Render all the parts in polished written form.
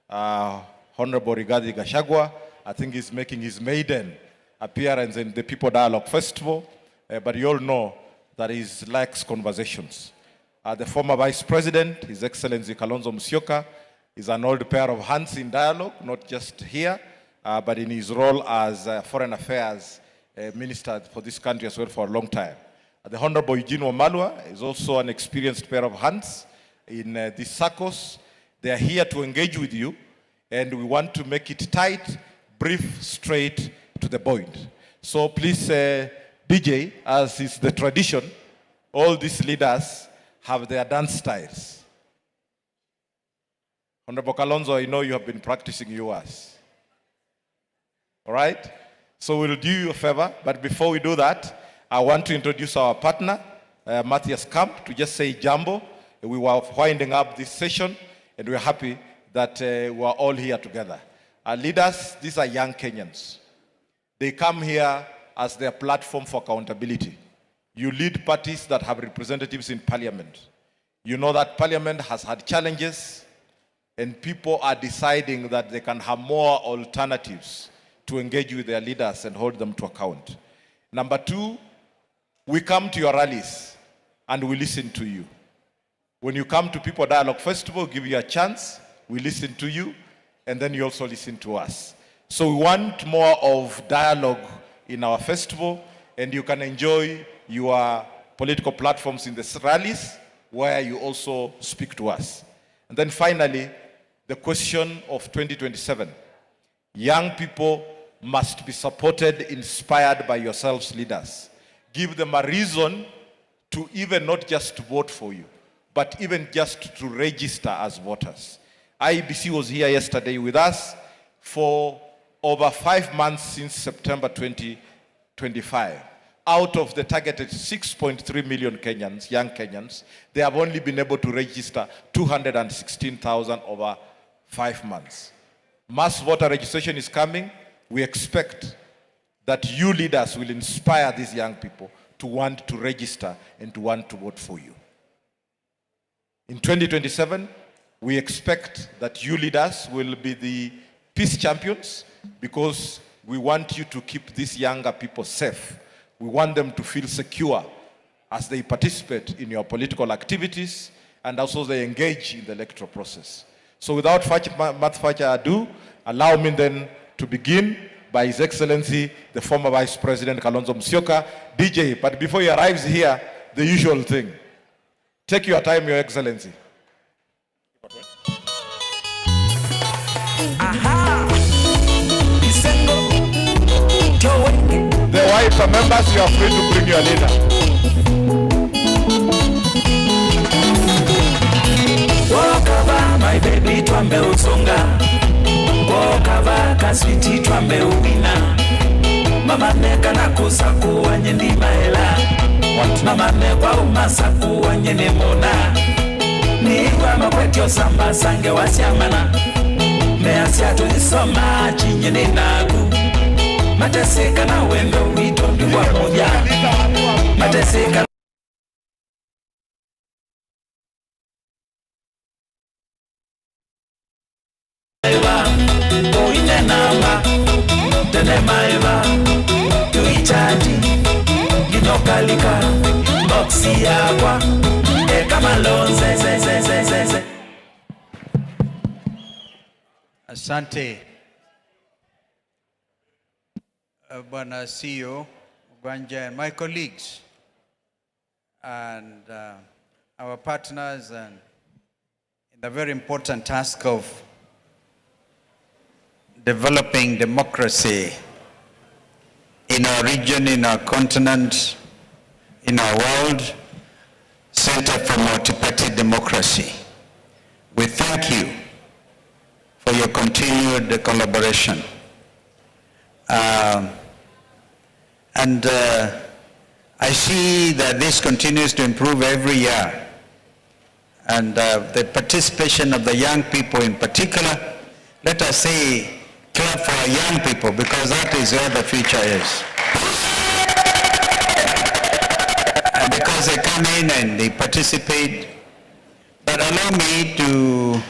Honorable Rigathi Gachagua. I think he's making his maiden appearance in the People Dialogue Festival, but you all know that he likes conversations. The former Vice President, His Excellency Kalonzo Musyoka, is an old pair of hands in dialogue, not just here, but in his role as Foreign Affairs Minister for this country as well for a long time. The Honorable Eugene Wamalwa is also an experienced pair of hands in these circles. They are here to engage with you, and we want to make it tight, brief, straight to the point. So please, DJ, as is the tradition, all these leaders have their dance styles. Honorable Kalonzo, I know you have been practicing yours. All right? So we'll do you a favor, but before we do that, I want to introduce our partner, Matthias Kamp, to just say jambo. We were winding up this session, and we're happy that we're all here together. Our leaders, these are young Kenyans. They come here as their platform for accountability. You lead parties that have representatives in parliament. You know that parliament has had challenges, and people are deciding that they can have more alternatives to engage with their leaders and hold them to account. Number two, we come to your rallies and we listen to you. When you come to People Dialogue Festival, give you a chance, we listen to you, and then you also listen to us. So we want more of dialogue in our festival, and you can enjoy your political platforms in the rallies where you also speak to us. And then finally, the question of 2027. Young people must be supported, inspired by yourselves, leaders. Give them a reason to even not just vote for you, but even just to register as voters. IEBC was here yesterday with us for over 5 months since September 2025. Out of the targeted 6.3 million Kenyans, young Kenyans, they have only been able to register 216,000 over 5 months. Mass voter registration is coming. We expect that you leaders will inspire these young people to want to register and to want to vote for you. In 2027, we expect that you leaders will be the peace champions, because we want you to keep these younger people safe. We want them to feel secure as they participate in your political activities and also they engage in the electoral process. So without much further ado, allow me then to begin by His Excellency, the former Vice President Kalonzo Musyoka. DJ, but before he arrives here, the usual thing. Take your time, Your Excellency. The wife members, you are free to bring your leader. Walk over, my baby, twambe usonga. Walk over, kaswiti twambe uwina. Mama neka na kusaku wanye ni mahela. Mama nekwa umasaku wanye ni mona. Niwa makwetyo samba sange wasiamana. Measia tunisoma chinye ni nagu. Mateseka na wendo wito ndiwa moja. Mateseka uine namba tene maiva tuichaji ginokalika boksi yakwa kama lonze ze. Asante Bwana CEO Gwanja and my colleagues and our partners and in the very important task of developing democracy in our region, in our continent, in our world, Center for Multi-Party Democracy. We thank you for your continued collaboration. I see that this continues to improve every year. And the participation of the young people in particular, let us say, clap for our young people, because that is where the future is. And because they come in and they participate, but allow me to,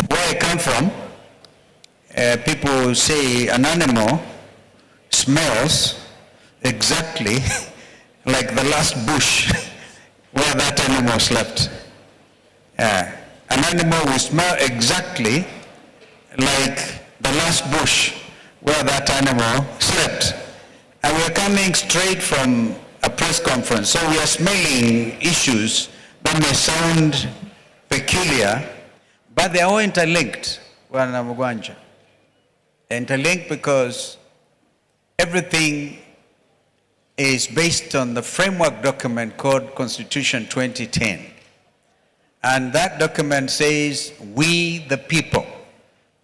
where I come from, people say an animal smells exactly like the last bush where that animal slept. An animal will smell exactly like the last bush where that animal slept. And we're coming straight from a press conference, so we are smelling issues that may sound peculiar, but they are all interlinked. They're interlinked because everything is based on the framework document called Constitution 2010. And that document says, we the people.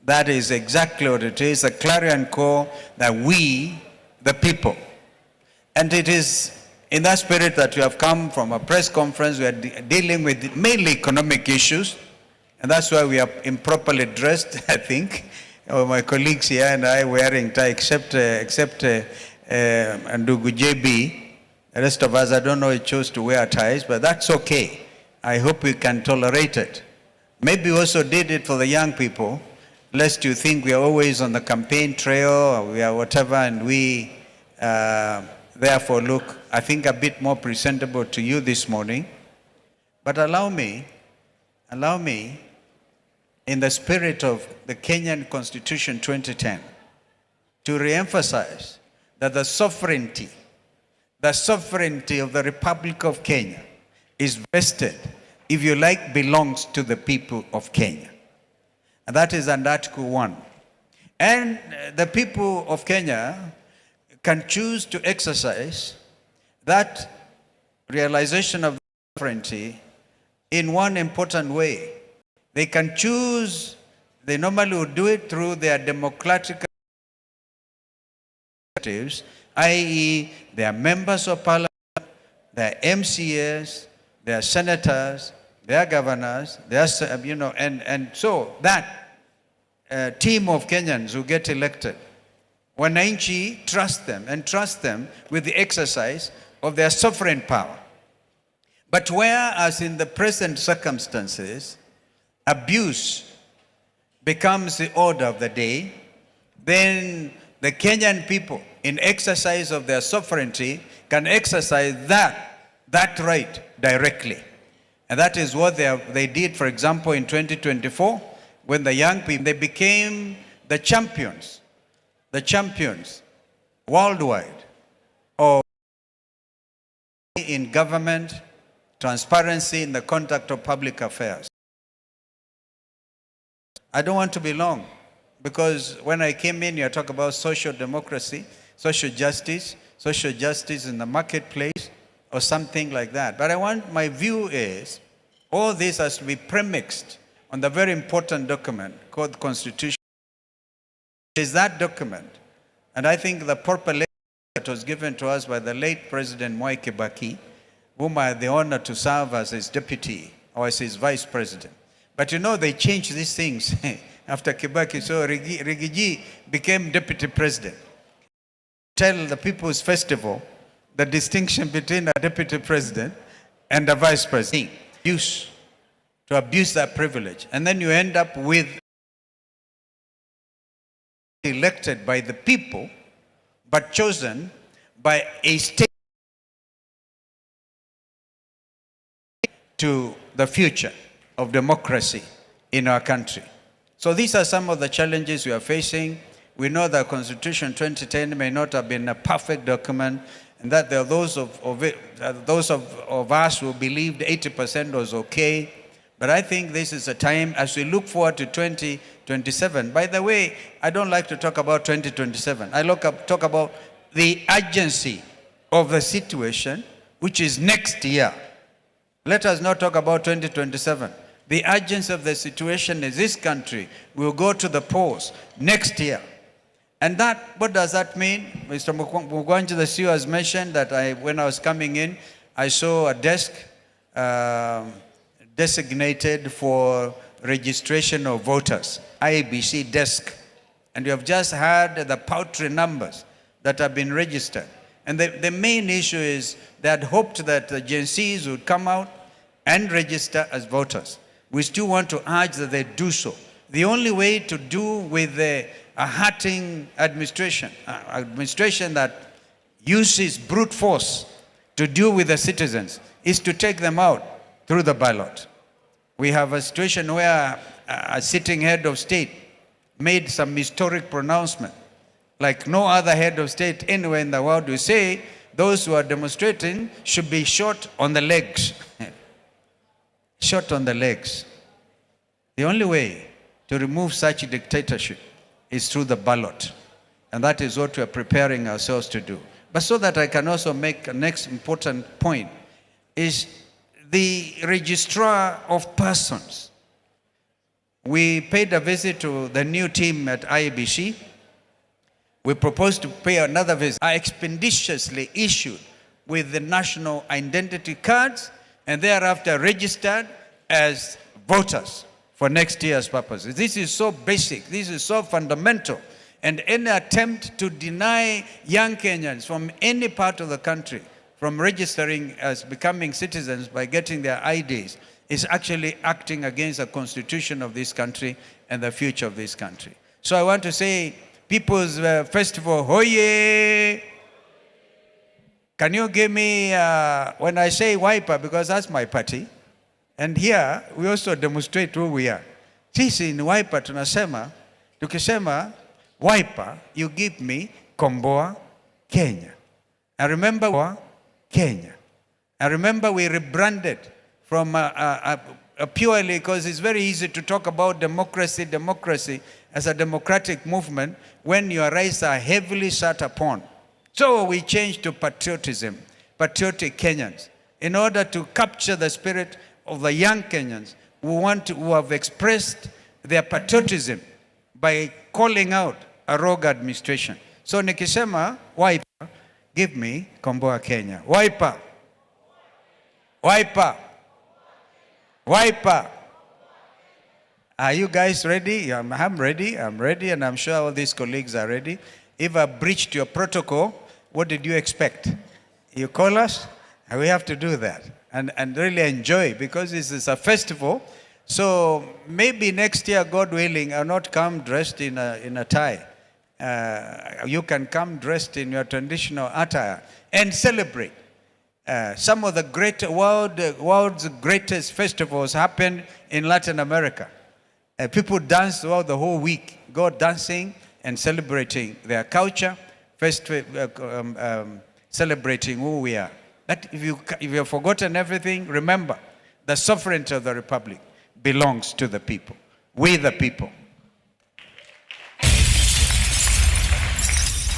That is exactly what it is, a clarion call that we the people. And it is in that spirit that we have come from a press conference. We are dealing with mainly economic issues, and that's why we are improperly dressed, I think. My colleagues here and I wearing tie, except Ndugu JB. The rest of us, I don't know, he chose to wear ties, but that's okay. I hope we can tolerate it. Maybe we also did it for the young people, lest you think we are always on the campaign trail, or we are whatever, and we therefore look, I think, a bit more presentable to you this morning. But allow me, in the spirit of the Kenyan Constitution 2010, to re-emphasize that the sovereignty of the Republic of Kenya is vested, if you like, belongs to the people of Kenya. And that is under Article 1. And the people of Kenya can choose to exercise that realization of sovereignty in one important way. They can choose, they normally would do it through their democratic representatives, i.e. their members of parliament, their MCAs, their senators, their governors, their, and so that team of Kenyans who get elected, wananchi trust them and trust them with the exercise of their sovereign power. But whereas in the present circumstances, abuse becomes the order of the day, then the Kenyan people, in exercise of their sovereignty, can exercise that right directly. And that is what they did, for example, in 2024, when the young people, they became the champions worldwide of in government, transparency in the conduct of public affairs. I don't want to be long, because when I came in, you talk about social democracy, social justice in the marketplace, or something like that. But my view is, all this has to be premixed on the very important document called the Constitution. It is that document. And I think the proper letter that was given to us by the late President Mwai Kibaki, whom I had the honor to serve as his deputy or as his vice president. But they changed these things after Kibaki. So Rigiji became deputy president. Tell the People's Festival the distinction between a deputy president and a vice president. To abuse that privilege. And then you end up with elected by the people, but chosen by a state to the future of democracy in our country. So these are some of the challenges we are facing. We know that Constitution 2010 may not have been a perfect document, and that there are those of us who believed 80% was okay. But I think this is a time, as we look forward to 2027. By the way, I don't like to talk about 2027. I talk about the urgency of the situation, which is next year. Let us not talk about 2027. The urgency of the situation is this country will go to the polls next year. And what does that mean? Mr. Mugwanji, the CEO, has mentioned that when I was coming in, I saw a desk designated for registration of voters, IEBC desk. And you have just heard the paltry numbers that have been registered. And the main issue is they had hoped that the Gen Zs would come out and register as voters. We still want to urge that they do so. The only way to do with a hurting administration, administration that uses brute force to deal with the citizens, is to take them out through the ballot. We have a situation where a sitting head of state made some historic pronouncement, like no other head of state anywhere in the world, who say those who are demonstrating should be shot on the legs. Shot on the legs. The only way to remove such a dictatorship is through the ballot. And that is what we are preparing ourselves to do. But so that I can also make a next important point, is the registrar of persons. We paid a visit to the new team at IEBC. We propose to pay another visit. Are expeditiously issued with the national identity cards and thereafter registered as voters for next year's purposes. This is so basic, this is so fundamental. And any attempt to deny young Kenyans from any part of the country from registering as becoming citizens by getting their IDs is actually acting against the constitution of this country and the future of this country. So I want to say, People's Festival, hoye! Can you give me, when I say Wiper, because that's my party, and here we also demonstrate who we are. Sisi ni Wiper tunasema, tukisema Wiper, you give me Komboa, Kenya. I remember Kenya. I remember we rebranded from purely, because it's very easy to talk about democracy as a democratic movement when your rights are heavily sat upon. So we changed to patriotism, patriotic Kenyans, in order to capture the spirit of the young Kenyans who have expressed their patriotism by calling out a rogue administration. So nikisema Wiper, give me Komboa Kenya. Wiper. Wiper. Wiper. Are you guys ready? I'm ready, and I'm sure all these colleagues are ready. If I breached your protocol, what did you expect? You call us, and we have to do that. And really enjoy, because this is a festival. So maybe next year, God willing, I'll not come dressed in a tie. You can come dressed in your traditional attire and celebrate. Some of the world's greatest festivals happen in Latin America. People dance throughout the whole week, go dancing and celebrating their culture, celebrating who we are. But if you have forgotten everything, remember, the sovereignty of the republic belongs to the people. We the people.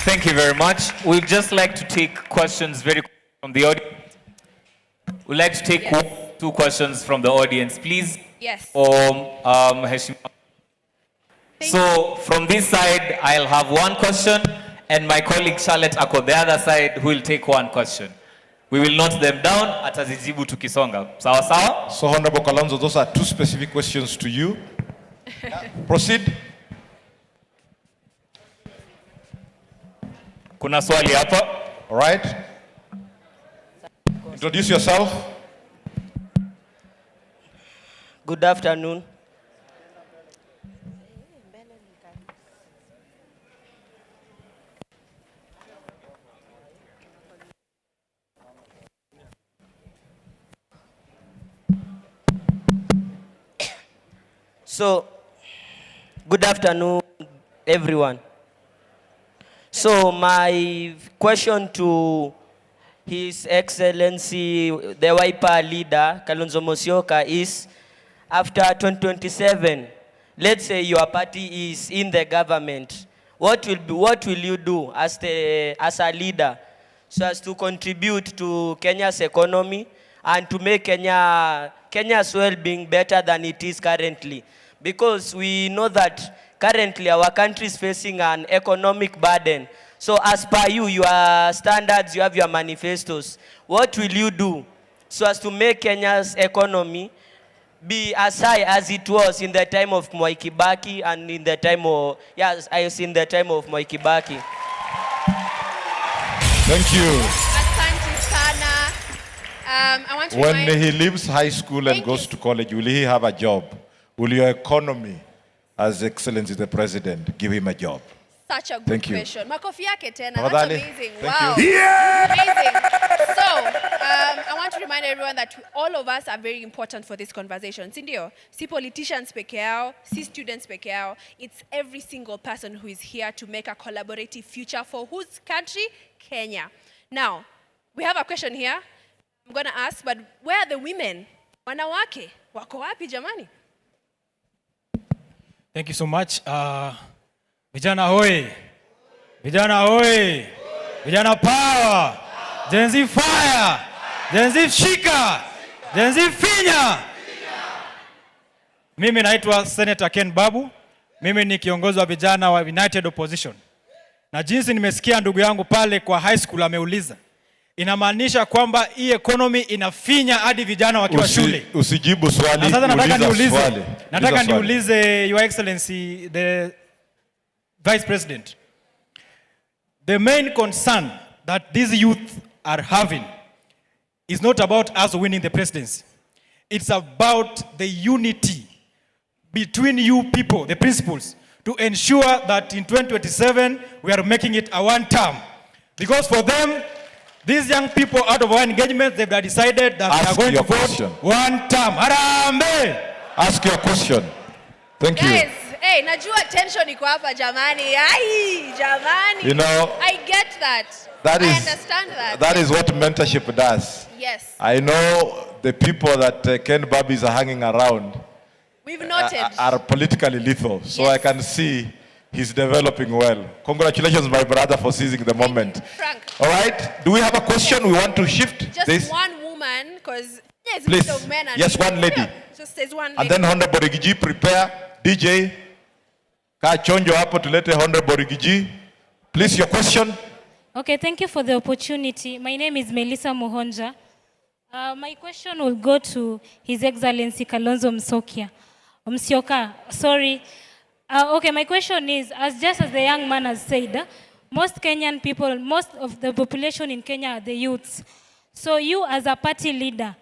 Thank you very much. We'd just like to take questions very quickly from the audience. We'd like to take two questions from the audience, please. Yes. So from this side, I'll have one question, and my colleague Charlotte Ako, the other side, who will take one question. We will note them down, atazijibu tukisonga. Sawa sawa? So Honorable Kalonzo, those are two specific questions to you. Proceed. Kuna swali hapa. All right. Introduce yourself. Good afternoon. So, good afternoon, everyone. So, my question to His Excellency, the Wiper leader, Kalonzo Musyoka, is after 2027, let's say your party is in the government, what will you do as a leader so as to contribute to Kenya's economy and to make Kenya's well-being better than it is currently? Because we know that currently our country is facing an economic burden. So as per you, your standards, you have your manifestos. What will you do so as to make Kenya's economy be as high as it was in the time of Mwai Kibaki and in the time of, in the time of Mwai Kibaki? Thank you. Asante sana. I want to When remind- he leaves high school and Thank goes you. to college, will he have a job? Will your economy as Excellency the President give him a job? Such a good Thank you. question. Makofi yake tena. That's Tafadhali. amazing. Thank Wow. you. Amazing. So, I want to remind everyone that all of us are very important for this conversation. Sindio, si politicians peke yao, si students peke yao. It's every single person who is here to make a collaborative future for whose country? Kenya. Now, we have a question here. I'm going to ask, but where are the women? Wanawake, wako wapi jamani? Thank you so much. Vijana hoi. Vijana hoi. Vijana power. Gen Z fire. Gen Z shika. Gen Z finya. Mimi naitwa Senator Ken Babu. Mimi ni kiongozi wa vijana wa United Opposition. Na jinsi nimesikia ndugu yangu pale kwa high school ameuliza, inamaanisha kwamba hii economy inafinya hadi vijana wakiwa shule. Usijibu swali. Na sasa nataka swali. niulize Your Excellency the Vice President. The main concern that these youth are having is not about us winning the presidency. It's about the unity between you people, the principals, to ensure that in 2027 we are making it a one term. Because for them, these young people out of our engagement, they've decided that they are going to vote one term. Harambe! Ask your question. Thank you. Guys, hey, najua tension iko hapa jamani. Ai, jamani. You know, I get that. I understand that. That is what mentorship does. Yes. I know the people that Ken Babis are hanging around We've noted. are politically lethal. So Yes. I can see he's developing well. Congratulations, my brother, for seizing the moment. Frank. All right. Do we have a question? We want to shift Just this. one woman, because there's a Please. bit of men and Yes, one lady. Yeah, just there's one lady. And then Honorable Rigiji, prepare. DJ, ka chonjo hapo tulete Honorable Rigiji. Please, your question. Okay, thank you for the opportunity. My name is Melissa Muhonja. My question will go to His Excellency Kalonzo Musyoka. Sorry. Okay, my question is, just as the young man has said, most Kenyan people, most of the population in Kenya are the youths. So you as a party leader,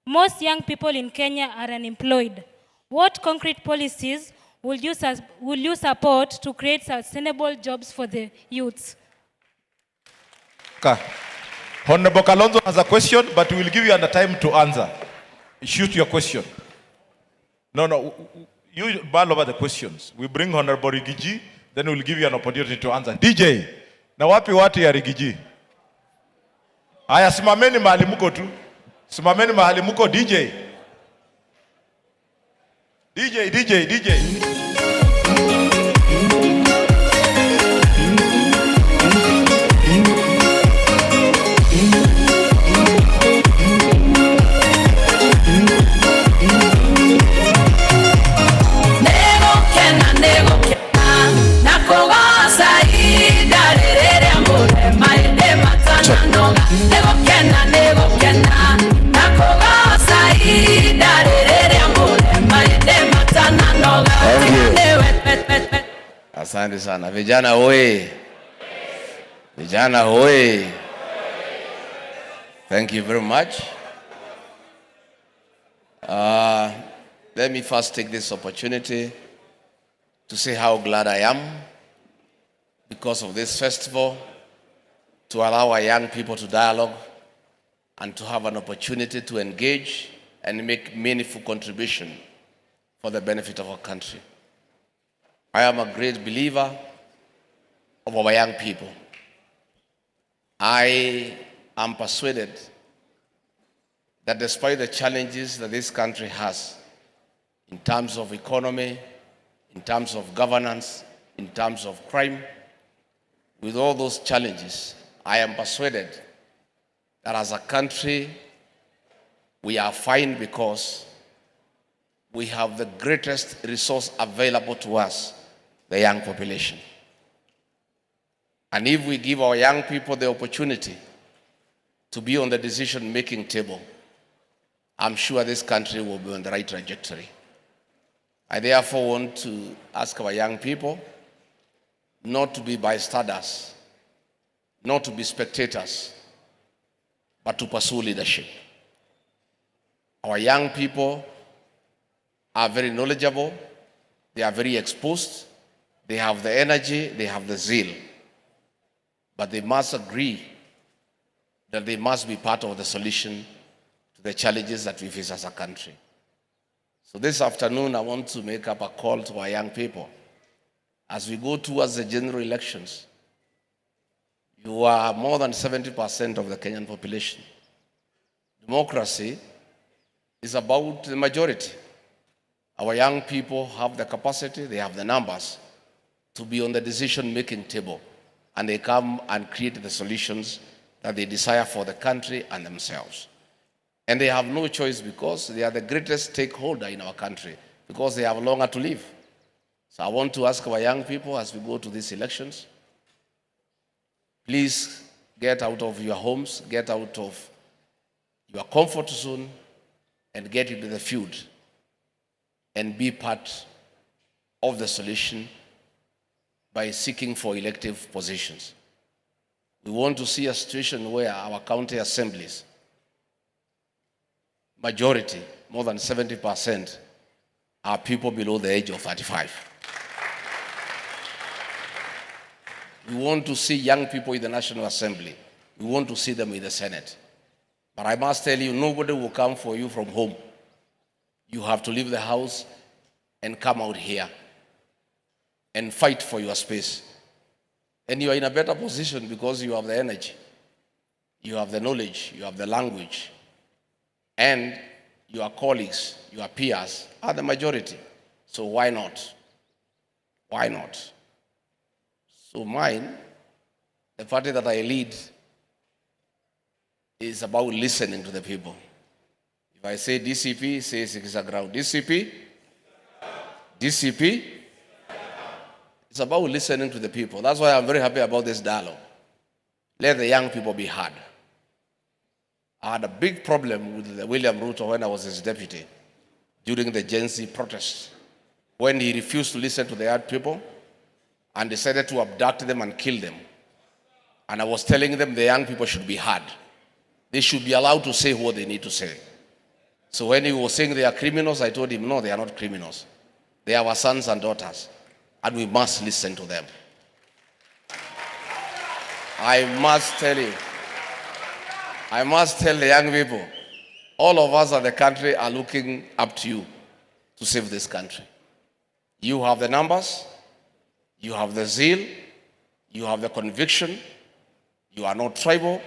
most young people in Kenya are unemployed. What concrete policies will you support to create sustainable jobs for the youths? Okay. Honorable Kalonzo has a question, but we will give you time to answer. Shoot your question. No. You ball over the questions. We bring Honorable Rigiji, then we'll give you an opportunity to answer. DJ, na wapi watu ya Rigiji? Aya, simameni mahali muko tu. Simameni mahali muko DJ. DJ. Asante sana. Vijana hoye. Vijana hoye. Thank you very much. Let me first take this opportunity to say how glad I am because of this festival, to allow our young people to dialogue and to have an opportunity to engage and make meaningful contribution for the benefit of our country. I am a great believer of our young people. I am persuaded that despite the challenges that this country has in terms of economy, in terms of governance, in terms of crime, with all those challenges, I am persuaded that as a country, we are fine because we have the greatest resource available to us, the young population. And if we give our young people the opportunity to be on the decision-making table, I'm sure this country will be on the right trajectory. I therefore want to ask our young people not to be bystanders, not to be spectators, but to pursue leadership. Our young people are very knowledgeable, They are very exposed. They have the energy, they have the zeal. But they must agree that they must be part of the solution to the challenges that we face as a country. So this afternoon, I want to make up a call to our young people. As we go towards the general elections, you are more than 70% of the Kenyan population. Democracy is about the majority. Our young people have the capacity, they have the numbers to be on the decision-making table, and they come and create the solutions that they desire for the country and themselves. And they have no choice because they are the greatest stakeholder in our country, because they have longer to live. So I want to ask our young people as we go to these elections, please get out of your homes, get out of your comfort zone, and get into the field and be part of the solution by seeking for elective positions. We want to see a situation where our county assemblies, majority, more than 70%, are people below the age of 35. We want to see young people in the National Assembly. We want to see them in the Senate. But I must tell you, nobody will come for you from home. You have to leave the house and come out here and fight for your space. And you are in a better position because you have the energy, you have the knowledge, you have the language, and your colleagues, your peers are the majority. So why not? Why not? So mine, the party that I lead, is about listening to the people. If I say DCP, say Sikiza ground. DCP? DCP? It's about listening to the people. That's why I'm very happy about this dialogue. Let the young people be heard. I had a big problem with William Ruto when I was his deputy during the Gen Z protests, when he refused to listen to the young people and decided to abduct them and kill them. And I was telling them the young people should be heard. They should be allowed to say what they need to say. So when he was saying they are criminals, I told him, no, they are not criminals. They are our sons and daughters, and we must listen to them. I must tell you, I must tell the young people, all of us in the country are looking up to you to save this country. You have the numbers, you have the zeal, you have the conviction, you are not tribal,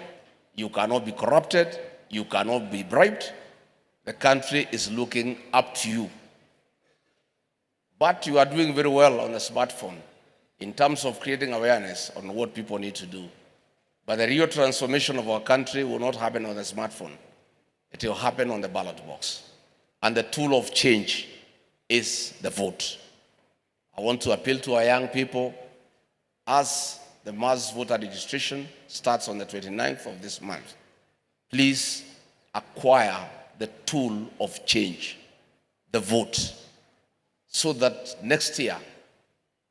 you cannot be corrupted, you cannot be bribed. The country is looking up to you. But you are doing very well on the smartphone in terms of creating awareness on what people need to do. But the real transformation of our country will not happen on the smartphone. It will happen on the ballot box. And the tool of change is the vote. I want to appeal to our young people, as the mass voter registration starts on the 29th of this month, please acquire the tool of change, the vote, so that next year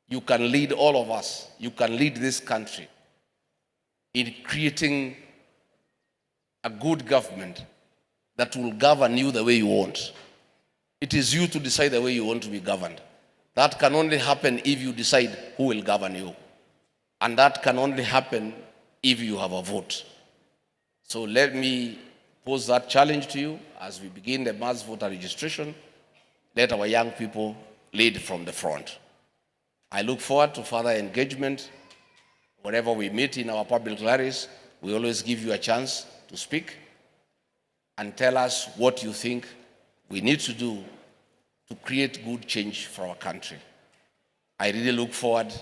you can lead all of us, you can lead this country in creating a good government that will govern you the way you want. It is you to decide the way you want to be governed. That can only happen if you decide who will govern you. And that can only happen if you have a vote. So let me pose that challenge to you as we begin the mass voter registration. Let our young people lead from the front. I look forward to further engagement. Whenever we meet in our public rallies, we always give you a chance to speak and tell us what you think we need to do to create good change for our country. I really look forward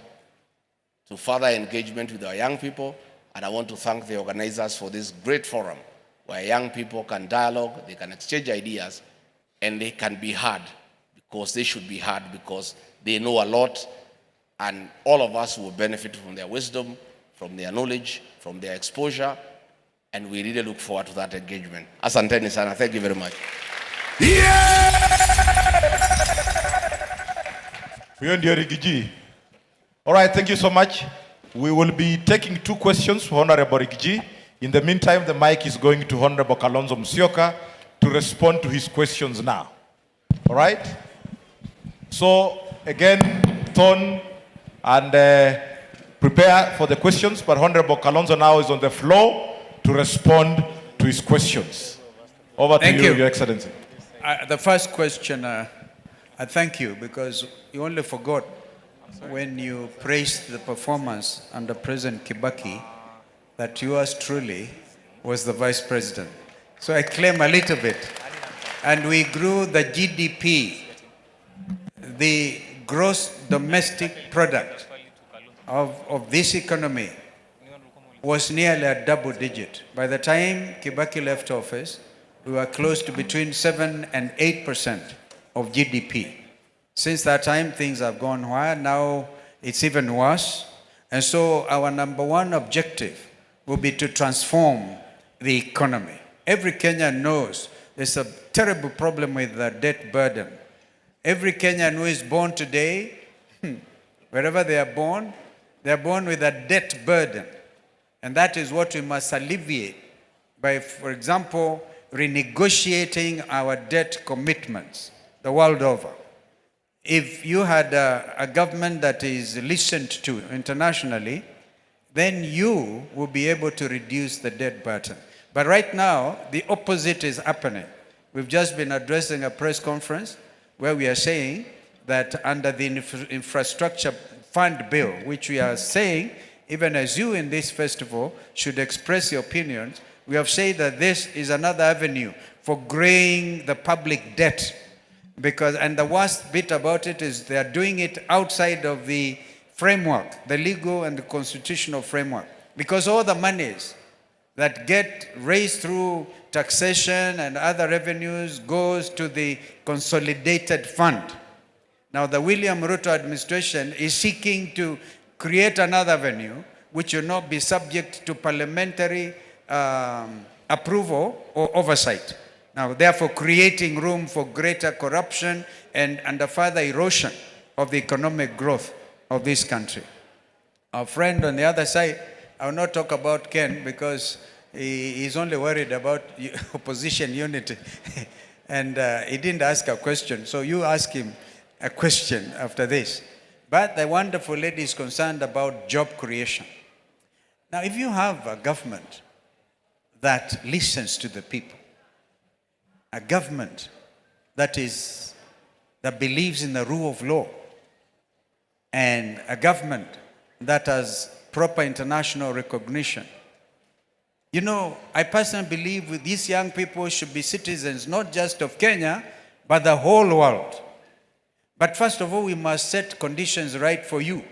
to further engagement with our young people, and I want to thank the organizers for this great forum where young people can dialogue, they can exchange ideas, and they can be heard, because they should be heard, because they know a lot, and all of us will benefit from their wisdom, from their knowledge, from their exposure, and we really look forward to that engagement. Asanteni sana. Thank you very much. Huyo ndio Rigiji. All right, thank you so much. We will be taking 2 questions for Honorable Rigiji. In the meantime, the mic is going to Honorable Kalonzo Musyoka to respond to his questions now. All right? So again, tone and prepare for the questions, but Honorable Kalonzo now is on the floor to respond to his questions. Over to you, Your Excellency. The first question, I thank you because you only forgot when you praised the performance under President Kibaki that yours truly was the Vice President. So I claim a little bit. And we grew the GDP, the gross domestic product of this economy was nearly a double digit. By the time Kibaki left office, we were close to between 7 and 8% of GDP. Since that time, things have gone where now it's even worse. And so our number one objective will be to transform the economy. Every Kenyan knows there's a terrible problem with the debt burden. Every Kenyan who is born today, wherever they are born with a debt burden. And that is what we must alleviate by, for example, renegotiating our debt commitments the world over. If you had a government that is listened to internationally, then you will be able to reduce the debt burden. But right now, the opposite is happening. We've just been addressing a press conference where we are saying that under the infrastructure fund bill, which we are saying, even as you in this festival should express your opinions, we have said that this is another avenue for growing the public debt. Because, and the worst bit about it is they are doing it outside of the framework, the legal and the constitutional framework. Because all the monies that get raised through taxation and other revenues goes to the consolidated fund. Now the William Ruto administration is seeking to create another avenue which will not be subject to parliamentary approval or oversight. Now, therefore, creating room for greater corruption and a further erosion of the economic growth of this country. Our friend on the other side, I will not talk about Ken because he's only worried about opposition unity. And he didn't ask a question, so you ask him a question after this. But the wonderful lady is concerned about job creation. Now, if you have a government that listens to the people, a government that believes in the rule of law, and a government that has proper international recognition. You know, I personally believe these young people should be citizens not just of Kenya, but the whole world. But first of all, we must set conditions right for you.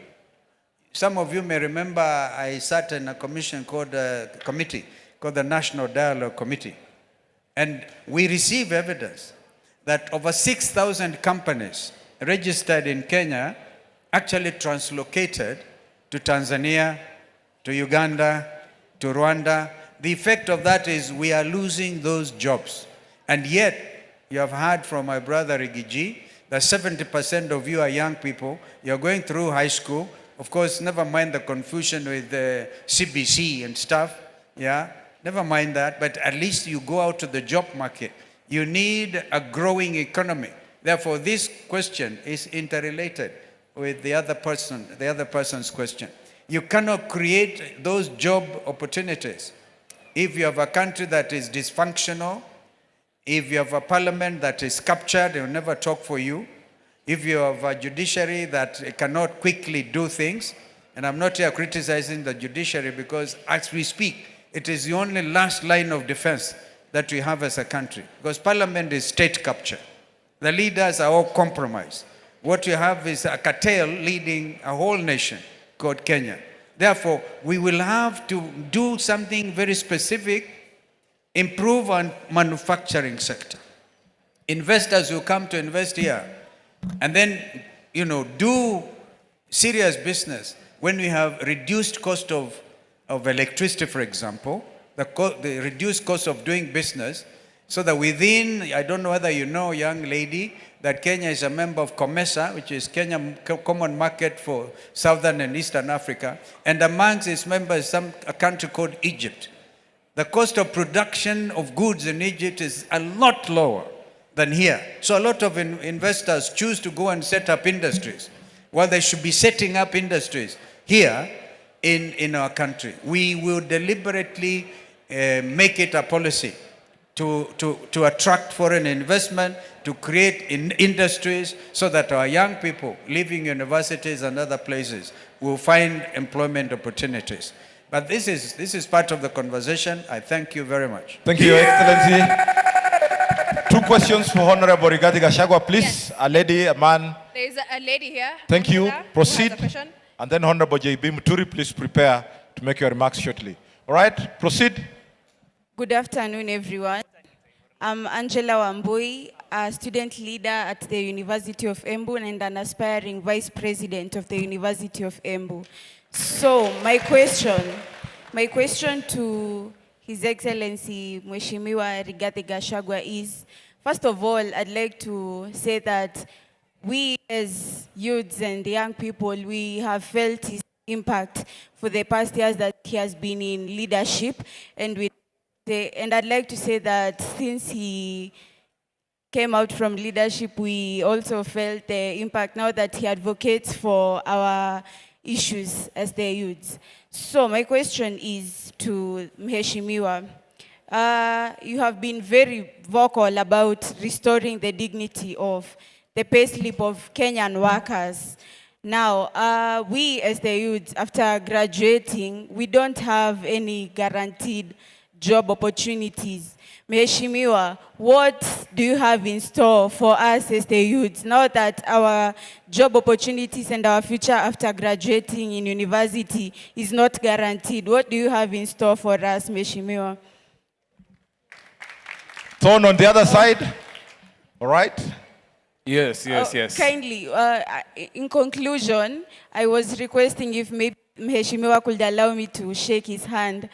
Some of you may remember I sat in a committee called the National Dialogue Committee. And we receive evidence that over 6,000 companies registered in Kenya actually translocated to Tanzania, to Uganda, to Rwanda. The effect of that is we are losing those jobs. And yet, you have heard from my brother Rigiji that 70% of you are young people. You're going through high school. Of course, never mind the confusion with the CBC and stuff. Yeah. Never mind that, but at least you go out to the job market. You need a growing economy. Therefore, this question is interrelated with the other person's question. You cannot create those job opportunities if you have a country that is dysfunctional, if you have a parliament that is captured, they will never talk for you, if you have a judiciary that cannot quickly do things, and I'm not here criticizing the judiciary because as we speak, it is the only last line of defense that we have as a country. Because parliament is state capture. The leaders are all compromised. What you have is a cartel leading a whole nation called Kenya. Therefore, we will have to do something very specific, improve on manufacturing sector. Investors will come to invest here and then, do serious business when we have reduced cost of electricity, for example, the reduced cost of doing business, so that within, I don't know whether you know, young lady, that Kenya is a member of COMESA, which is Kenya Common Market for Southern and Eastern Africa, and amongst its members, a country called Egypt. The cost of production of goods in Egypt is a lot lower than here. So a lot of investors choose to go and set up industries. Well, they should be setting up industries here in our country. We will deliberately make it a policy to attract foreign investment, to create industries so that our young people leaving universities and other places will find employment opportunities. But this is part of the conversation. I thank you very much. Thank you, Your Excellency. 2 questions for Honorable Rigathi Gachagua, please. Yes. A lady, a man. There is a lady here. Thank you. Angela, who has Proceed. a question. And then Honorable J.B. Muturi, please prepare to make your remarks shortly. All right, proceed. Good afternoon, everyone. I'm Angela Wambui, a student leader at the University of Embu and an aspiring vice president of the University of Embu. So my question to His Excellency Mheshimiwa Rigathi Gachagua is, first of all, I'd like to say that we as youths and young people, we have felt his impact for the past years that he has been in leadership, and I'd like to say that since he came out from leadership, we also felt the impact now that he advocates for our issues as the youths. So my question is to Mheshimiwa. You have been very vocal about restoring the dignity of the payslip of Kenyan workers. Now, we as the youth, after graduating, we don't have any guaranteed job opportunities. Mheshimiwa, what do you have in store for us as the youth now that our job opportunities and our future after graduating in university is not guaranteed? What do you have in store for us, Mheshimiwa? Tone on the other side. All right. Yes. Kindly, in conclusion, I was requesting if maybe Mheshimiwa could allow me to shake his hand.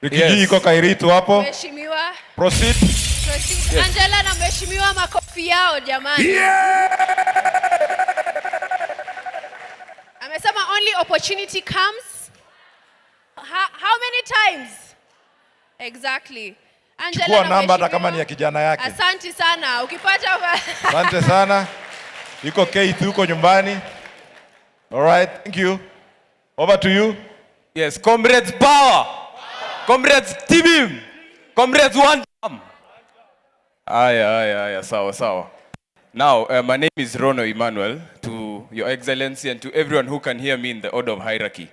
Rikiji iko Kairitu hapo. Mheshimiwa. Proceed. Proceed. Yes. Angela na Mheshimiwa makofi yao jamani. Amesema only opportunity comes. How many times? Exactly. Angela Chukua na namba hata Mheshimiwa. kama ni ya kijana yake. Asante sana. Ukipata Asante sana. Iko K2 uko nyumbani. All right, thank you. Over to you. Yes, comrades power. Comrades TBM. Comrades one time. Aya, sawa. Now, my name is Rono Emmanuel, to Your Excellency and to everyone who can hear me in the order of hierarchy.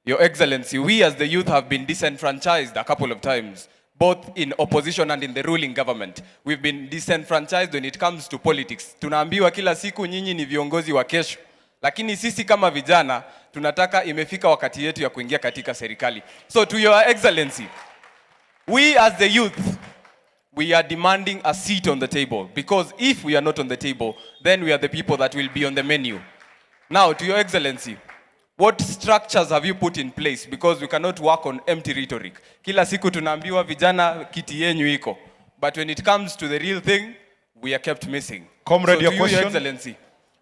Your Excellency, we as the youth have been disenfranchised a couple of times, both in opposition and in the ruling government. We've been disenfranchised when it comes to politics. Tunaambiwa kila siku nyinyi ni viongozi wa kesho. Lakini sisi kama vijana, tunataka imefika wakati yetu ya kuingia katika serikali. So to Your Excellency, we as the youth, we are demanding a seat on the table. Because if we are not on the table, then we are the people that will be on the menu. Now, to Your Excellency, what structures have you put in place? Because we cannot work on empty rhetoric. Kila siku tunaambiwa vijana kiti yenyu iko. But when it comes to the real thing, we are kept missing. Comrade, so your to question? Your Excellency,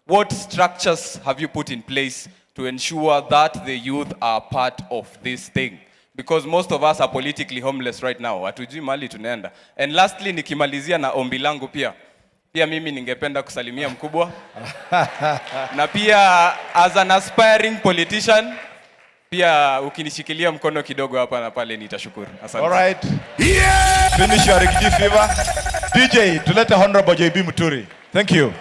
what structures have you put in place to ensure that the youth are part of this thing? Because most of us are politically homeless right now. Hatujui mali tunaenda. And lastly, nikimalizia na ombi langu pia. Pia mimi ningependa kusalimia mkubwa. Na pia as an aspiring politician, pia ukinishikilia mkono kidogo hapa na pale nitashukuru. Asante. All right. Yeah! Finish your Rikiji fever. DJ, tulete Honorable J.B. Muturi. Thank you.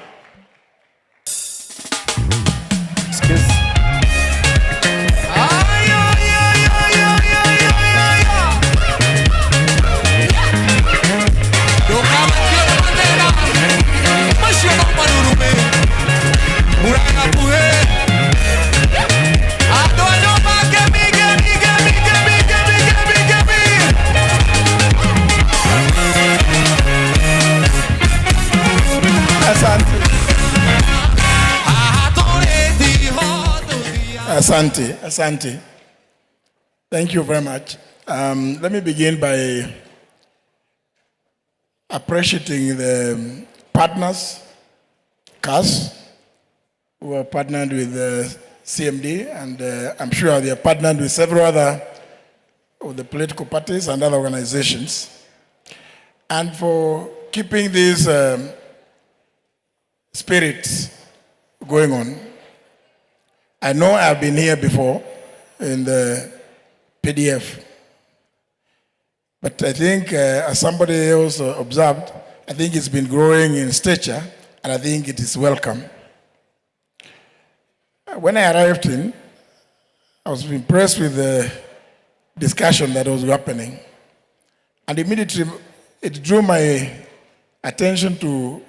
Asante. Thank you very much. Let me begin by appreciating the partners, CAS, who are partnered with the CMD, and I'm sure they are partnered with several other of the political parties and other organizations, and for keeping these spirits going on. I know I've been here before in the PDF, but I think, as somebody else observed, I think it's been growing in stature, and I think it is welcome. When I arrived in, I was impressed with the discussion that was happening, and immediately it drew my attention to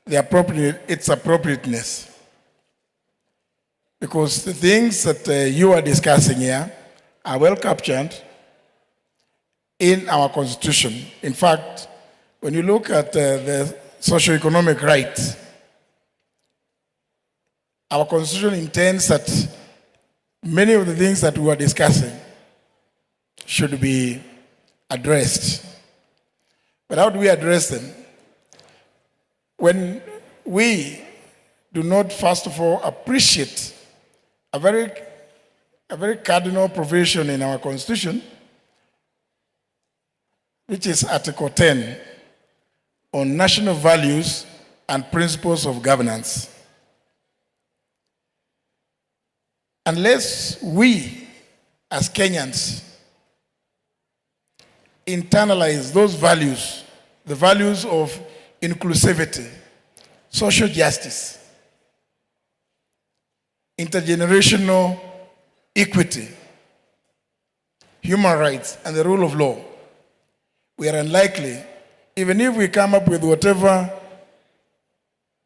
its appropriateness. Because the things that you are discussing here are well captured in our Constitution. In fact, when you look at the socio-economic rights, our Constitution intends that many of the things that we are discussing should be addressed. But how do we address them? When we do not, first of all, appreciate a very cardinal provision in our Constitution, which is Article 10 on national values and principles of governance. Unless we, as Kenyans, internalize those values, the values of inclusivity, social justice, intergenerational equity, human rights, and the rule of law, we are unlikely, even if we come up with whatever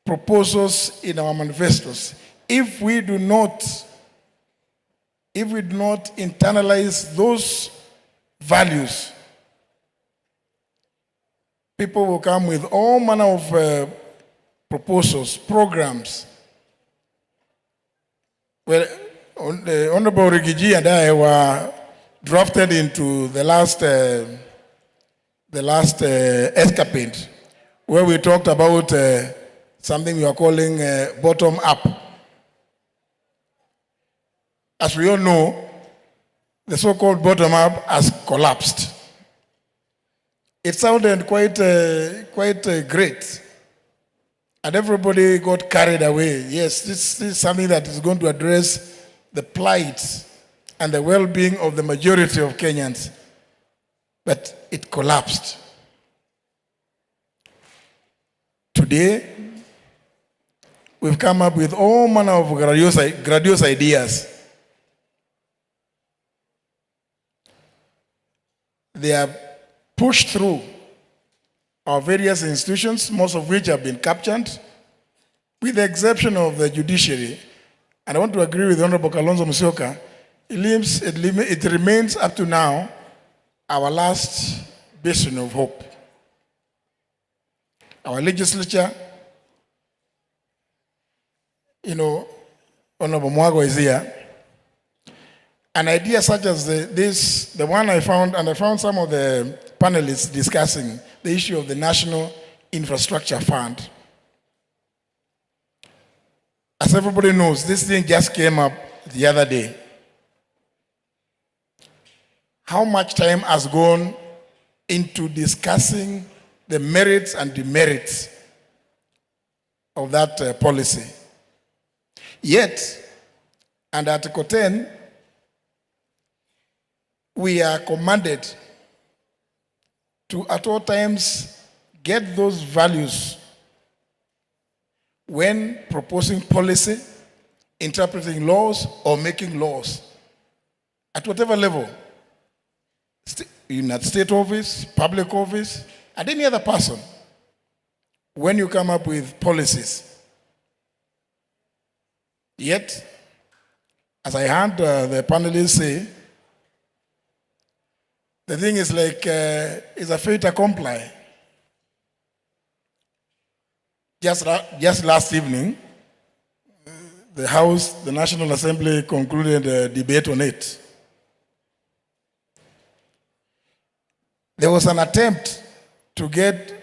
proposals in our manifestos, if we do not internalize those values, people will come with all manner of proposals, programs. Well, the Honorable Rigiji and I were drafted into the last escapade, where we talked about something we are calling bottom up. As we all know, the so-called bottom up has collapsed. It sounded quite great, and everybody got carried away. Yes, this is something that is going to address the plight and the well-being of the majority of Kenyans, but it collapsed. Today, we've come up with all manner of grandiose ideas. They are pushed through our various institutions, most of which have been captured, with the exception of the judiciary. And I want to agree with Honorable Kalonzo Musyoka. It remains up to now our last bastion of hope. Our legislature, Honorable Mwago is here. An idea such as the one I found, and I found some of the panelists discussing the issue of the National Infrastructure Fund. As everybody knows, this thing just came up the other day. How much time has gone into discussing the merits and demerits of that policy? Yet, under Article 10, we are commanded to at all times get those values when proposing policy, interpreting laws, or making laws at whatever level, in a state office, public office, and any other person, when you come up with policies. Yet, as I heard the panelists say, the thing is like, it's a fait accompli. Just last evening, the House, the National Assembly concluded a debate on it. There was an attempt to get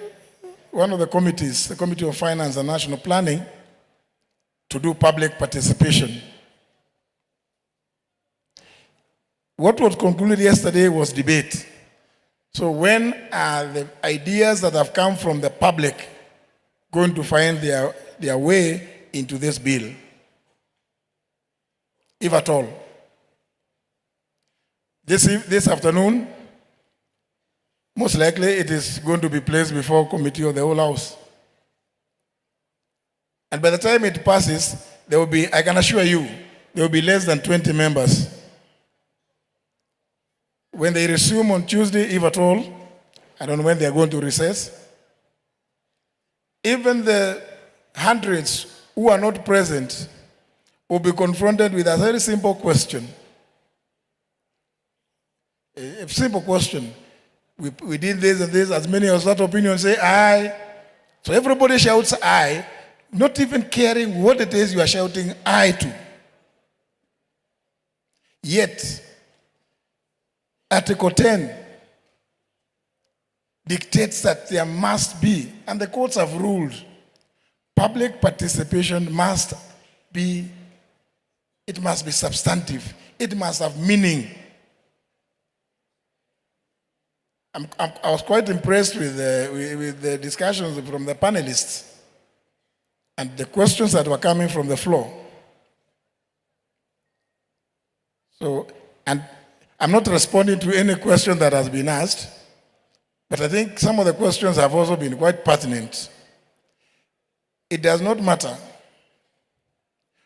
one of the committees, the Committee of Finance and National Planning, to do public participation. What was concluded yesterday was debate. So when are the ideas that have come from the public going to find their way into this bill, if at all? This afternoon, most likely it is going to be placed before committee of the whole House. And by the time it passes, there will be, I can assure you, there will be less than 20 members. When they resume on Tuesday, if at all, I don't know when they are going to recess, even the hundreds who are not present will be confronted with a very simple question. A simple question. We did this and this, as many of that opinion say aye. So everybody shouts aye, not even caring what it is you are shouting aye to. Yet, Article 10 dictates that there must be, and the courts have ruled, public participation must be substantive. It must have meaning. I was quite impressed with the discussions from the panelists and the questions that were coming from the floor. So, and I'm not responding to any question that has been asked, but I think some of the questions have also been quite pertinent. It does not matter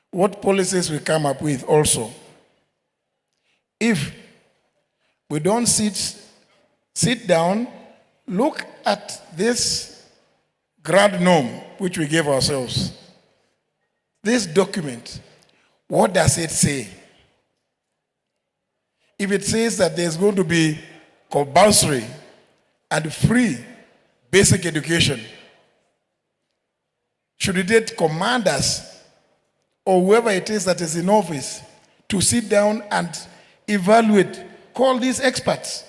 what policies we come up with also. If we don't sit down, look at this grand norm which we gave ourselves. This document, what does it say? If it says that there's going to be compulsory and free basic education, should it command us or whoever it is that is in office to sit down and evaluate, call these experts?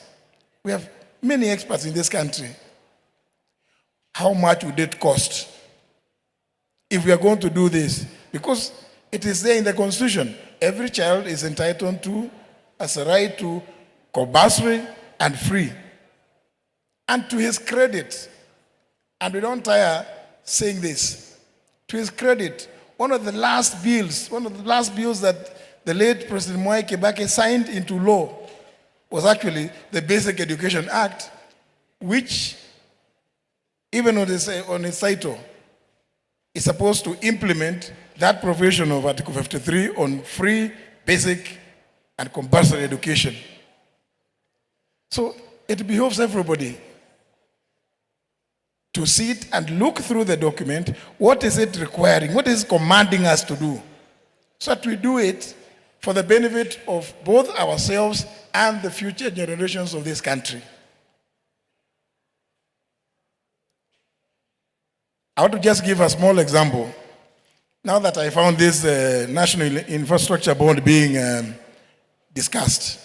We have many experts in this country. How much would it cost if we are going to do this? Because it is there in the Constitution. Every child is entitled to, as a right to, compulsory and free. And to his credit, and we don't tire saying this, to his credit, one of the last bills that the late President Mwai Kibaki signed into law was actually the Basic Education Act, which, even on its title, is supposed to implement that provision of Article 53 on free, basic, and compulsory education. So it behoves everybody to sit and look through the document. What is it requiring? What is it commanding us to do? So that we do it for the benefit of both ourselves and the future generations of this country. I want to just give a small example. Now that I found this National Infrastructure Bond being discussed,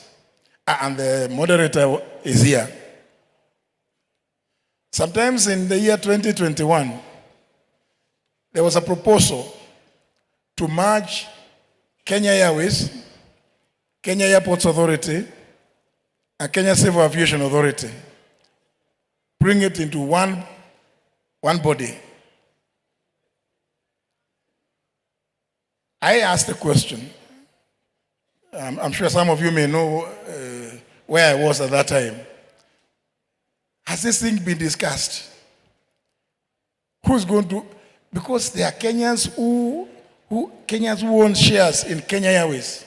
and the moderator is here. Sometimes in the year 2021, there was a proposal to merge Kenya Airways, Kenya Airports Authority, and Kenya Civil Aviation Authority. Bring it into one body. I asked the question. I'm sure some of you may know where I was at that time. Has this thing been discussed? Who's going to? Because there are Kenyans who own shares in Kenya Airways.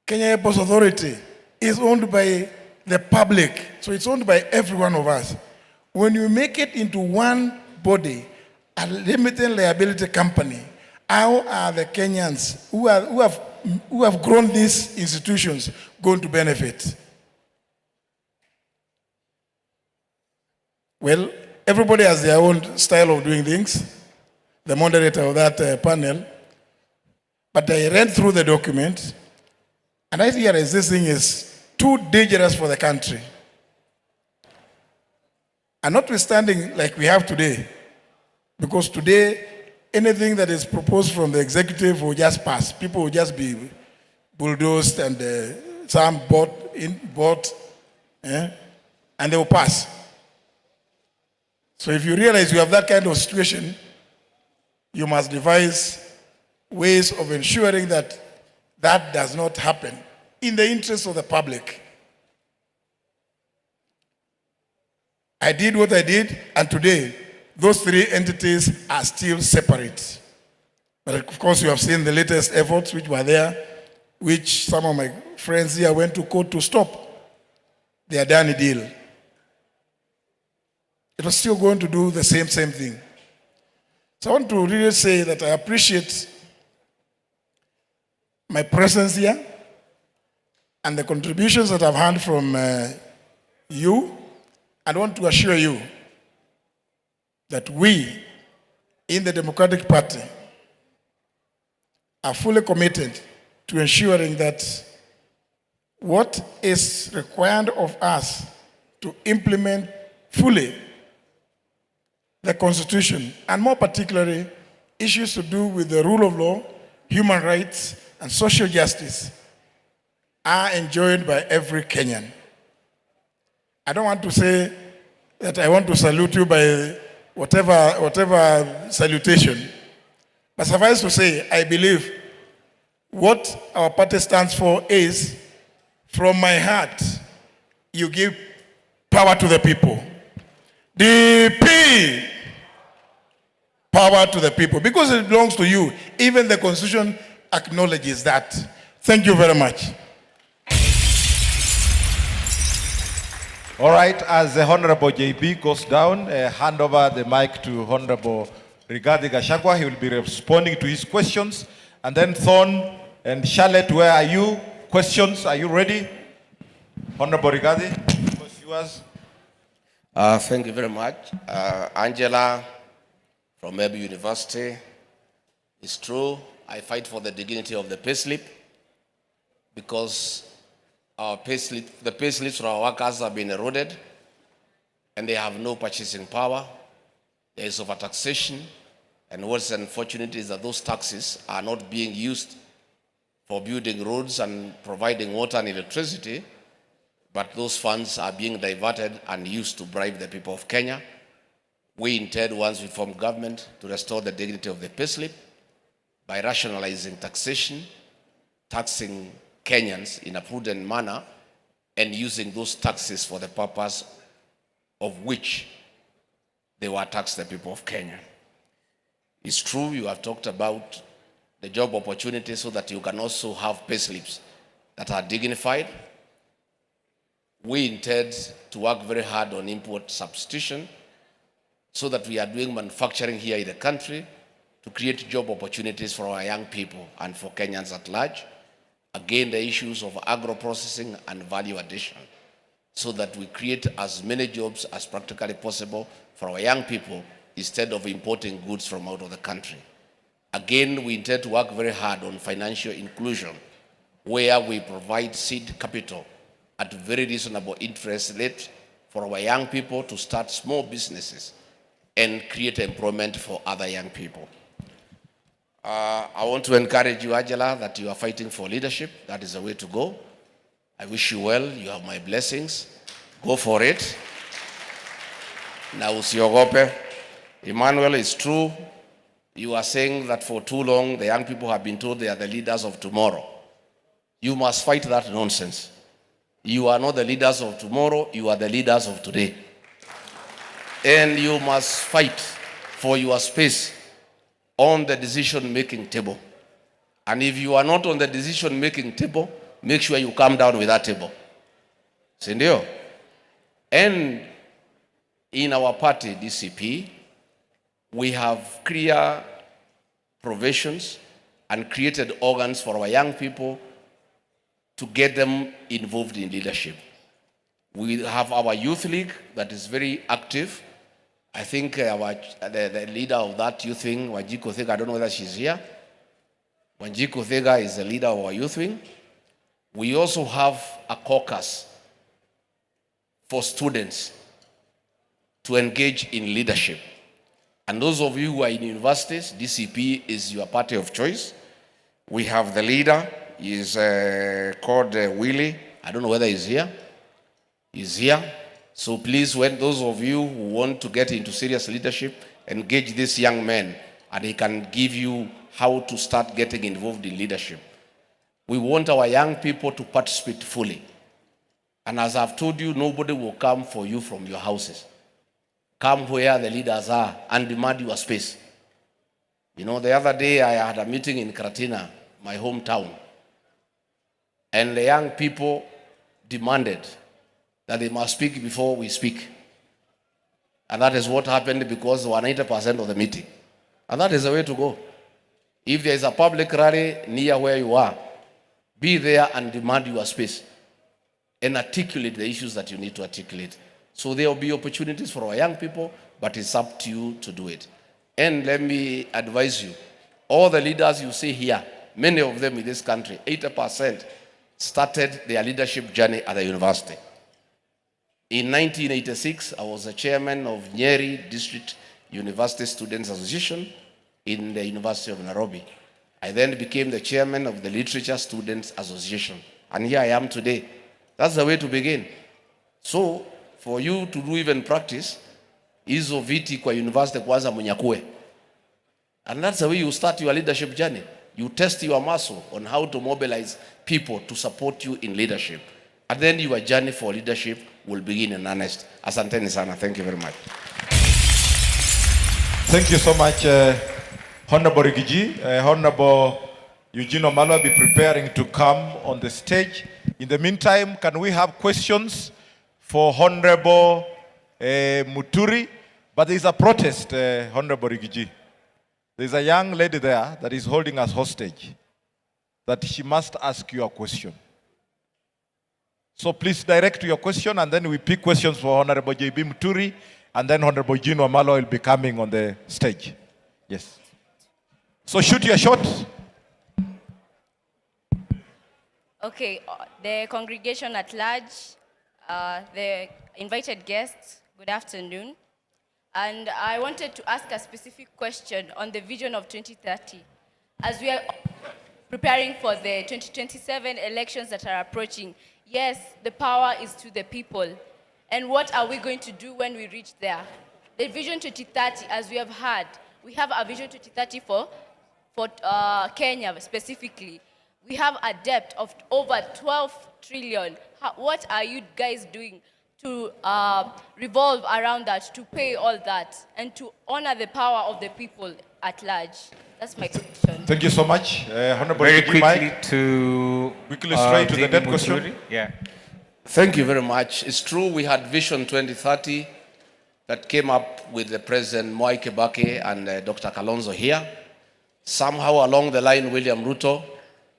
Kenya Airports Authority is owned by the public, so it's owned by every one of us. When you make it into one body, a limited liability company, how are the Kenyans who have grown these institutions going to benefit? Well, everybody has their own style of doing things, the moderator of that panel. But I read through the document, and I realized this thing is too dangerous for the country. And notwithstanding like we have today, because today, anything that is proposed from the executive will just pass. People will just be bulldozed and some bought, and they will pass. So if you realize you have that kind of situation, you must devise ways of ensuring that that does not happen in the interest of the public. I did what I did, and today, those three entities are still separate. But of course, you have seen the latest efforts which were there, which some of my friends here went to court to stop the Adani deal. It was still going to do the same thing. So I want to really say that I appreciate my presence here and the contributions that I've had from you. I want to assure you that we in the Democratic Party are fully committed to ensuring that what is required of us to implement fully the Constitution, and more particularly issues to do with the rule of law, human rights, and social justice, are enjoyed by every Kenyan. I don't want to say that I want to salute you by whatever salutation, but suffice to say, I believe what our party stands for is, from my heart, you give power to the people. DP! Power to the people. Because it belongs to you. Even the Constitution acknowledges that. Thank you very much. All right, as the Honorable JB goes down, hand over the mic to Honorable Rigathi Gachagua. He will be responding to his questions. And then Thorn and Charlotte, where are you? Questions, are you ready? Honorable Rigathi, what's yours? Thank you very much. Angela from Maybe University. It's true, I fight for the dignity of the payslip because the payslips for our workers have been eroded and they have no purchasing power. There is overtaxation, and what's unfortunate is that those taxes are not being used for building roads and providing water and electricity, but those funds are being diverted and used to bribe the people of Kenya. We intend, once we form government, to restore the dignity of the payslip by rationalizing taxation, taxing Kenyans in a prudent manner, and using those taxes for the purpose of which they were taxed the people of Kenya. It's true, you have talked about the job opportunities so that you can also have payslips that are dignified. We intend to work very hard on import substitution so that we are doing manufacturing here in the country to create job opportunities for our young people and for Kenyans at large. Again, the issues of agro-processing and value addition so that we create as many jobs as practically possible for our young people instead of importing goods from out of the country. Again, we intend to work very hard on financial inclusion where we provide seed capital at very reasonable interest rate for our young people to start small businesses and create employment for other young people. I want to encourage you, Angela, that you are fighting for leadership. That is the way to go. I wish you well. You have my blessings. Go for it. Na usiogope. Emmanuel, it's true. You are saying that for too long, the young people have been told they are the leaders of tomorrow. You must fight that nonsense. You are not the leaders of tomorrow. You are the leaders of today. And you must fight for your space on the decision-making table. And if you are not on the decision-making table, make sure you come down with that table. Sindio? And in our party, DCP, we have clear provisions and created organs for our young people to get them involved in leadership. We have our youth league that is very active. I think the leader of that youth wing, Wanjiku Thega, I don't know whether she's here. Wanjiku Thega is the leader of our youth wing. We also have a caucus for students to engage in leadership. And those of you who are in universities, DCP is your party of choice. We have the leader, is called Willie. I don't know whether he's here. He's here. So please, when those of you who want to get into serious leadership, engage this young man, and he can give you how to start getting involved in leadership. We want our young people to participate fully. And as I've told you, nobody will come for you from your houses. Come where the leaders are and demand your space. You know, the other day I had a meeting in Kratina, my hometown, and the young people demanded that they must speak before we speak. And that is what happened because 180% of the meeting. And that is the way to go. If there is a public rally near where you are, be there and demand your space and articulate the issues that you need to articulate. So there will be opportunities for our young people, but it's up to you to do it. And let me advise you, all the leaders you see here, many of them in this country, 80% started their leadership journey at the university. In 1986, I was the chairman of Nyeri District University Students Association in the University of Nairobi. I then became the chairman of the Literature Students Association. And here I am today. That's the way to begin. So, for you to do even practice, hizo viti kwa university kwanza mnyakue. And that's the way you start your leadership journey. You test your muscle on how to mobilize people to support you in leadership. And then your journey for leadership will begin in earnest. Asanteni sana. Thank you very much. Thank you so much, Honorable Rigiji. Honorable Eugene Wamalwa be preparing to come on the stage. In the meantime, can we have questions for Honorable Muturi? But there is a protest, Honorable Rigiji. There is a young lady there that is holding us hostage, that she must ask you a question. So please direct your question, and then we pick questions for Honorable J.B. Muturi, and then Honorable Eugene Wamalwa will be coming on the stage. Yes. So shoot your shot. Okay, the congregation at large, the invited guests, good afternoon. And I wanted to ask a specific question on the vision of 2030. As we are preparing for the 2027 elections that are approaching, yes, the power is to the people. And what are we going to do when we reach there? The vision 2030, as we have heard, we have a vision 2030 for Kenya specifically. We have a debt of over 12 trillion. What are you guys doing to revolve around that, to pay all that, and to honor the power of the people at large? That's my question. Thank you so much. Honorable Very quickly straight to the debt question. Yeah. Thank you very much. It's true we had Vision 2030 that came up with the President Mwai Kibaki and Dr. Kalonzo here. Somehow along the line, William Ruto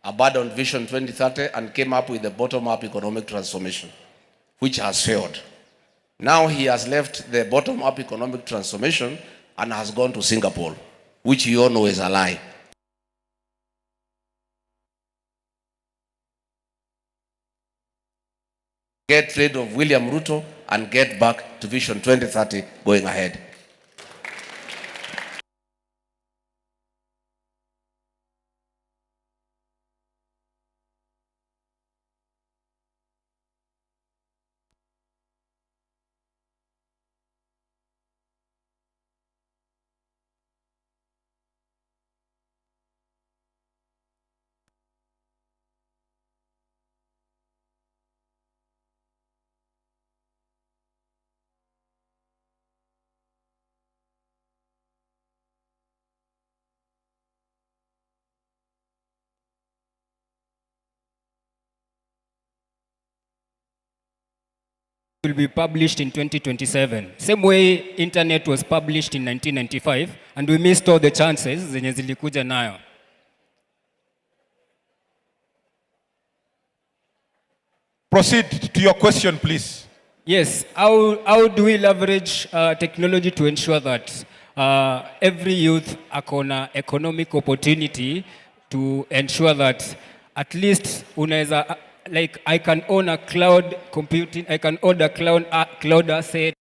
abandoned Vision 2030 and came up with the bottom-up economic transformation, which has failed. Now he has left the bottom-up economic transformation and has gone to Singapore, which you all know is a lie. Get rid of William Ruto and get back to Vision 2030 going ahead. Will be published in 2027. Same way internet was published in 1995 and we missed all the chances zenye zilikuja nayo. Proceed to your question, please. Yes, how do we leverage technology to ensure that every youth akona economic opportunity to ensure that at least unaweza like I can own a cloud computing, I can own a cloud asset,